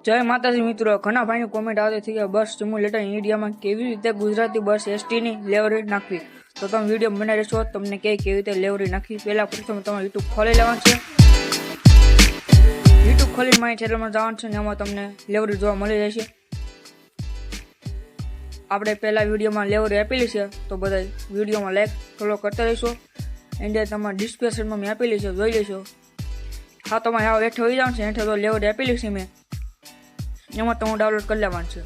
जय माताजी मित्रों, घना भाई कॉमेंट आती थी कि बस सिम्युलेटर इंडिया में केवी रीते गुजराती बस एसटी नी लेवरी नाखवी। तो तुम वीडियो बनाई रहो, तमने केवी रीते लेवरी नाखी। पहला प्रथम तुम यूट्यूब खोली लेवा छे। यूट्यूब खोली मारी चैनल में जवान छे, एमां तमने लेवरी जोवा मळी जशे। आपणे पहला वीडियो में लेवरी आपेली छे, तो बधाई वीडियो में लाइक फॉलो करता रहो। एंड तमारा डिस्क्रिप्शन में मैं आपेली छे, जोई लेशो। हाँ, तमारे हाव हेठे होई जाव छे, हेठे तो लेवरी आपेली छे मैं, एमां तो डाउनलॉड कर लेवानुं छे।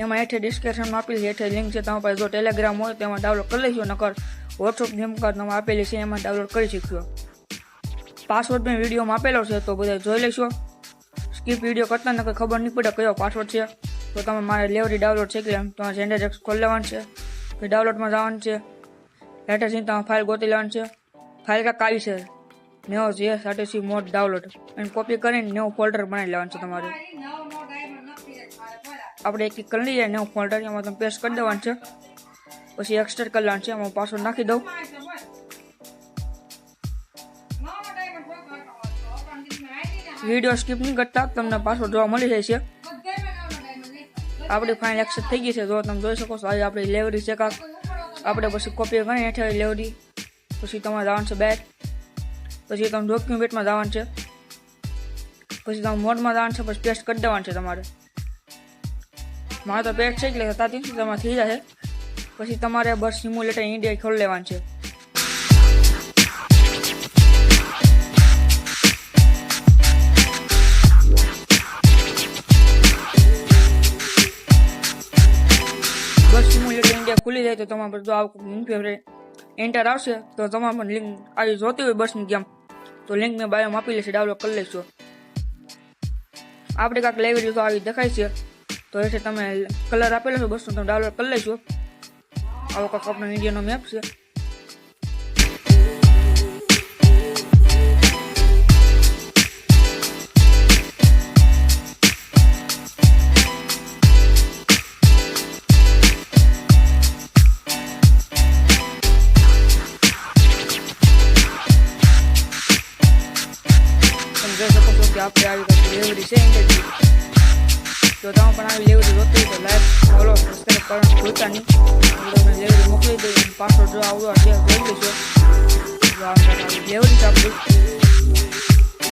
एमां हेठे डिस्क्रिप्शन में आपेली हेठे लिंक छे, तमारा पासे जो टेलिग्राम होय तेमां डाउनलॉड कर लेशो, नकर व्हाट्सएप लिंक तमारे आपेली छे एमां डाउनलॉड करी शक्यो। पासवर्ड में वीडियो में आपेलो छे, तो बधाई जोई लेशो। स्कीप वीडियो करता नकर खबर नहीं पड़े कयो पासवर्ड छे। तो तमे मारे लेवरी डाउनलॉड छे कि तमारे जेंडर खोली लेवानुं छे, फिर डाउनलॉड में जवानुं छे। हेठे जईने तमारे फाइल गोती लेवानी छे। फाइल का काई छे new JSRTC mode download and copy करीने न्यू फोल्डर बनाई लेवानुं छे तमारे। आपणे एक कर लीए न्यू फोल्डर, एमां तमे पेस्ट कर देवानुं छे, पछी एक्सट्रेक्ट कर लेवानुं छे। एमां पासवर्ड नाखी दઉં। वीडियो स्कीप नहीं करता, तमने पासवर्ड जोवा मळी जाय छे। आपणी फाइल एक्सेप्ट थई गई छे, जो तमे जोई शको छो। आ आपणी लेवरी छे काक। आपणे पछी कॉपी करीने हेठे लेवरी, पछी तमारे जवानुं छे बैक, पछी तमे डॉक्यूमेंट में जवानुं छे, पछी तमे मोड में जवानुं छे, पछी पेस्ट कर देवानुं छे तमारे। मारे तो पेस्ट छे એટલે 37 तमारे थई जाशे। पछी तमारे बस सिम्युलेटर इंडिया खोली लेवानुं छे। बस सिम्युलेटर इंडिया खुली जाए तो तमारे पर जो आ एंटर आवशे, तो तमारे लिंक आई जोती होय बस गेम, तो लिंक में बायो में आपी लेशे, डाउनलॉड कर लेशो। आपणे काक लेवरी तो आई देखाय छे, तो हेठे तमे कलर आपेलो छे बस, तमे डाउनलॉड कर लेशो। आवो काक आपणो इंडियानो मैप छे। જોઈ શકો છો કે આપણે આવી લેવરી છે ઇન્ડિયાથી। જો તમે પણ આવી લેવરી જોતી હોય તો લાઈક ફોલો સબસ્ક્રાઈબ કરવાનું ભૂલતા નહીં। તમને લેવરી મોકલી દઈએ, પાસવર્ડ જો આવડો છે જોઈ લેશો। જો આ લેવરી છે આપણી।